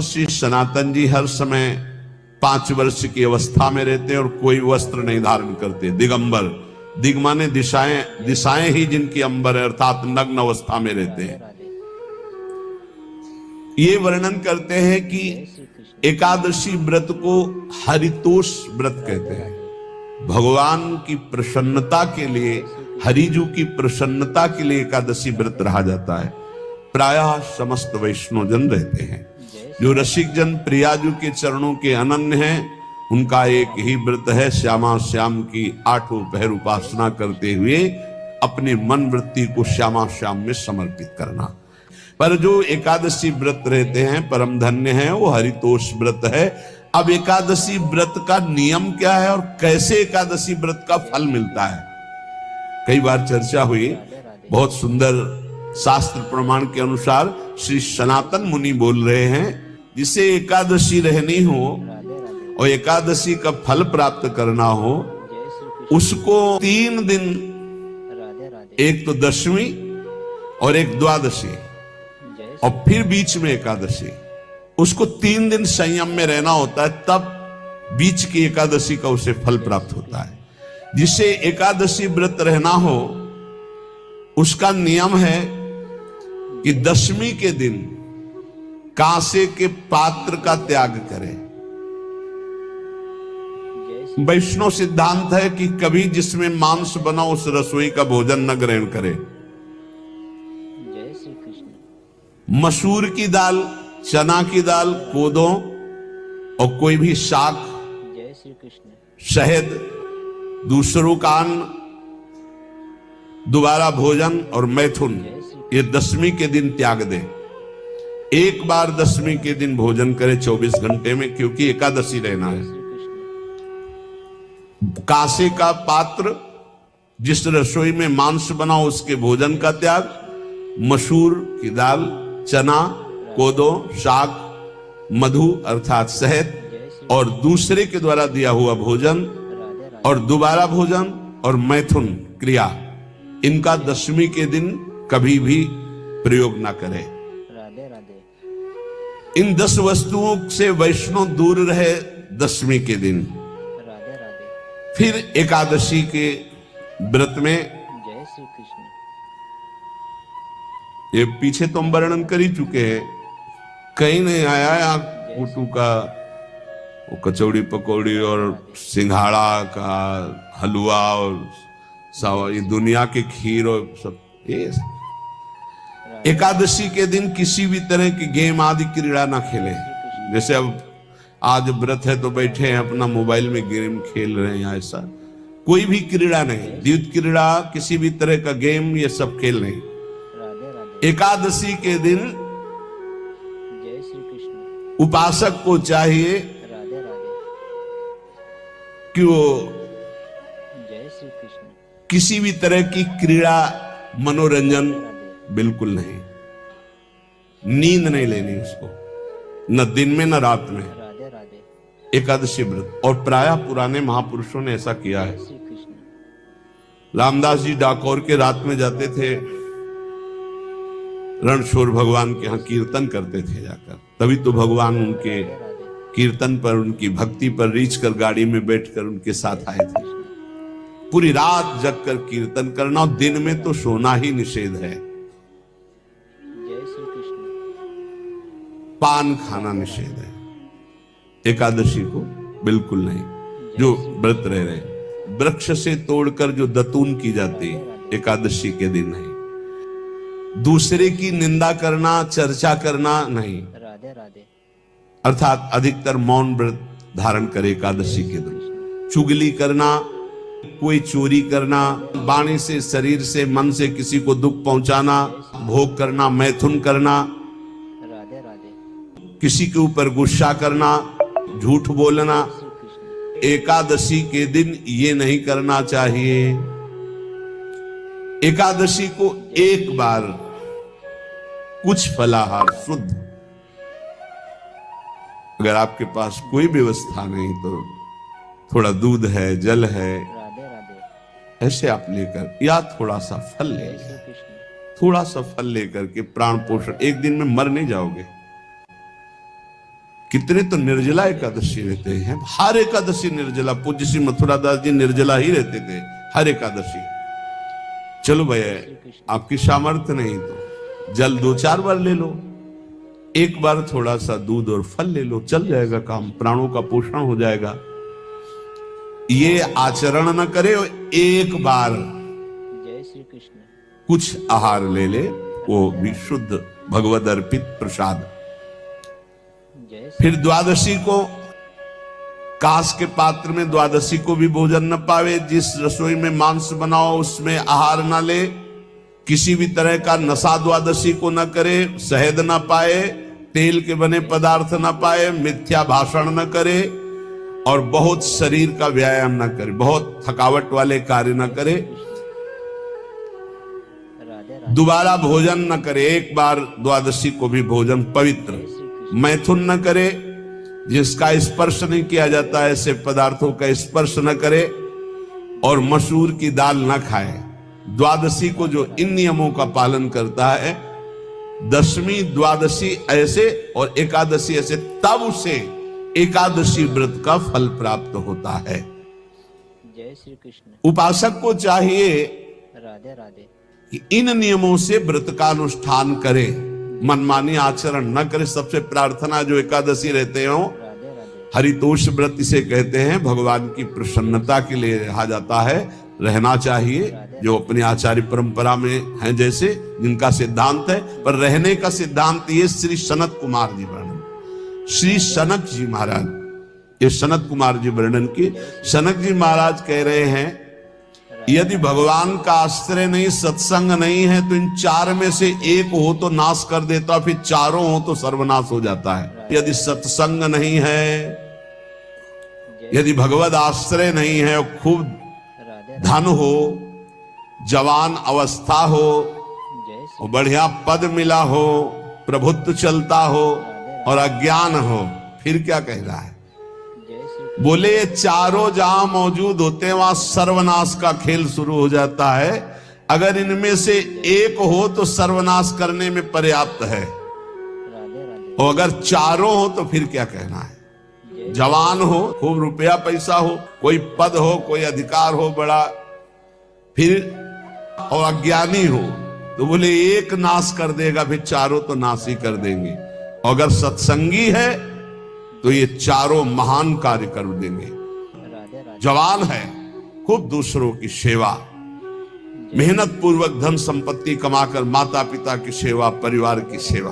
श्री सनातन जी हर समय 5 वर्ष की अवस्था में रहते हैं और कोई वस्त्र नहीं धारण करते, दिगंबर। दिग माने दिशाएं, दिशाएं ही जिनकी अंबर है, अर्थात नग्न अवस्था में रहते हैं। ये वर्णन करते हैं कि एकादशी व्रत को हरितोष व्रत कहते हैं। भगवान की प्रसन्नता के लिए, हरिजू की प्रसन्नता के लिए एकादशी व्रत रहा जाता है। प्रायः समस्त वैष्णव जन रहते हैं। जो रसिक जन प्रियाजू के चरणों के अनन्य हैं, उनका एक ही व्रत है, श्यामा श्याम की 8 पहर उपासना करते हुए अपने मन वृत्ति को श्यामा श्याम में समर्पित करना। पर जो एकादशी व्रत रहते हैं परम धन्य है, वो हरितोष व्रत है। अब एकादशी व्रत का नियम क्या है और कैसे एकादशी व्रत का फल मिलता है, कई बार चर्चा हुई। बहुत सुंदर शास्त्र प्रमाण के अनुसार श्री सनातन मुनि बोल रहे हैं, जिसे एकादशी रहनी हो और एकादशी का फल प्राप्त करना हो, उसको 3 दिन, एक तो दशमी और एक द्वादशी और फिर बीच में एकादशी, उसको 3 दिन संयम में रहना होता है, तब बीच की एकादशी का उसे फल प्राप्त होता है। जिसे एकादशी व्रत रहना हो उसका नियम है कि दशमी के दिन कांसे के पात्र का त्याग करें। वैष्णव सिद्धांत है कि कभी जिसमें मांस बना उस रसोई का भोजन न ग्रहण करे। मसूर की दाल, चना की दाल, कोदों और कोई भी शाक, शहद, दूसरों का अन्न, दोबारा भोजन और मैथुन, ये दशमी के दिन त्याग दे। एक बार दशमी के दिन भोजन करे 24 घंटे में, क्योंकि एकादशी रहना है। कांसे का पात्र, जिस रसोई में मांस बना उसके भोजन का त्याग, मसूर की दाल, चना, कोदो, शाक, मधु अर्थात शहद और दूसरे के द्वारा दिया हुआ भोजन और दोबारा भोजन और मैथुन क्रिया, इनका दशमी के दिन कभी भी प्रयोग ना करें। इन 10 वस्तुओं से वैष्णव दूर रहे दशमी के दिन। फिर एकादशी के व्रत में, ये पीछे तो हम वर्णन कर ही चुके हैं, कहीं नहीं आया यहाँ कुटू का वो कचौड़ी पकौड़ी और सिंघाड़ा का हलवा और ये दुनिया के खीर और सब। ये एकादशी के दिन किसी भी तरह की गेम आदि क्रीड़ा ना खेले। जैसे अब आज व्रत है तो बैठे हैं अपना मोबाइल में गेम खेल रहे हैं, ऐसा कोई भी क्रीड़ा नहीं, द्यूत क्रीड़ा, किसी भी तरह का गेम, ये सब खेल नहीं। एकादशी के दिन उपासक को चाहिए कि वो किसी भी तरह की क्रीड़ा, मनोरंजन बिल्कुल नहीं, नींद नहीं लेनी उसको, न दिन में न रात में। एकादशी व्रत, और प्रायः पुराने महापुरुषों ने ऐसा किया है। रामदास जी डाकोर के रात में जाते थे, रणछोड़ भगवान के यहाँ कीर्तन करते थे जाकर, तभी तो भगवान उनके कीर्तन पर, उनकी भक्ति पर रीछ कर गाड़ी में बैठकर उनके साथ आए थे। पूरी रात जगकर कीर्तन करना, और दिन में तो सोना ही निषेध है, पान खाना निषेध है। एकादशी को बिल्कुल नहीं। जो व्रत रह रहे, वृक्ष से तोड़कर जो दतून की जाती है, एकादशी के दिन नहीं। दूसरे की निंदा करना, चर्चा करना नहीं, अर्थात अधिकतर मौन व्रत धारण करे एकादशी के दिन। चुगली करना, कोई चोरी करना, वाणी से, शरीर से, मन से किसी को दुख पहुंचाना, भोग करना, मैथुन करना, किसी के ऊपर गुस्सा करना, झूठ बोलना, एकादशी के दिन ये नहीं करना चाहिए। एकादशी को एक बार कुछ फलाहार शुद्ध, अगर आपके पास कोई व्यवस्था नहीं तो थोड़ा दूध है, जल है, ऐसे आप लेकर, या थोड़ा सा फल ले, थोड़ा सा फल लेकर के प्राण पोषण, एक दिन में मर नहीं जाओगे। कितने तो निर्जला एकादशी रहते हैं, हर एकादशी निर्जला। पूज्य श्री मथुरा दास जी निर्जला ही रहते थे हर एकादशी। चलो भैया आपकी सामर्थ्य नहीं तो जल 2-4 बार ले लो, एक बार थोड़ा सा दूध और फल ले लो, चल जाएगा काम, प्राणों का पोषण हो जाएगा। ये आचरण न करे, एक बार जय श्री कृष्ण कुछ आहार ले ले, वो भी शुद्ध भगवद अर्पित प्रसाद। फिर द्वादशी को कांस के पात्र में द्वादशी को भी भोजन न पावे। जिस रसोई में मांस बनाओ उसमें आहार न ले, किसी भी तरह का नशा द्वादशी को न करे, शहद न पाए, तेल के बने पदार्थ न पाए, मिथ्या भाषण न करे और बहुत शरीर का व्यायाम न करे, बहुत थकावट वाले कार्य न करे, दोबारा भोजन न करे। एक बार द्वादशी को भी भोजन पवित्र, मैथुन न करे, जिसका स्पर्श नहीं किया जाता ऐसे पदार्थों का स्पर्श न करे, और मसूर की दाल न खाए। द्वादशी को जो इन नियमों का पालन करता है, दशमी द्वादशी ऐसे और एकादशी ऐसे, तब उसे एकादशी व्रत का फल प्राप्त होता है। जय श्री कृष्ण। उपासक को चाहिए राधे राधे कि इन नियमों से व्रत का अनुष्ठान करे, मनमानी आचरण न करे। सबसे प्रार्थना जो एकादशी रहते हो, राधे राधे हरितोष व्रत इसे कहते हैं, भगवान की प्रसन्नता के लिए रहा जाता है, रहना चाहिए। जो अपनी आचार्य परंपरा में हैं जैसे, जिनका सिद्धांत है, पर रहने का सिद्धांत ये श्री सनत कुमार जी वर्णन, श्री सनक जी महाराज, ये सनत कुमार जी वर्णन की। सनक जी महाराज कह रहे हैं, यदि भगवान का आश्रय नहीं, सत्संग नहीं है, तो इन 4 में से एक हो तो नाश कर देता, फिर चारों हो तो सर्वनाश हो जाता है। यदि सत्संग नहीं है, यदि भगवद आश्रय नहीं है, खूब धन हो, जवान अवस्था हो, और बढ़िया पद मिला हो, प्रभुत्व चलता हो और अज्ञान हो, फिर क्या कह रहा है? बोले ये चारों जहां मौजूद होते हैं वहां सर्वनाश का खेल शुरू हो जाता है। अगर इनमें से एक हो तो सर्वनाश करने में पर्याप्त है, और अगर चारों हो तो फिर क्या कहना है? जवान हो, खूब रुपया पैसा हो, कोई पद हो, कोई अधिकार हो बड़ा, फिर और अज्ञानी हो, तो बोले एक नाश कर देगा, फिर चारों तो नाश ही कर देंगे। अगर सत्संगी है तो ये चारों महान कार्य कर देंगे। जवान है, खूब दूसरों की सेवा, मेहनत पूर्वक धन संपत्ति कमाकर माता पिता की सेवा, परिवार की सेवा।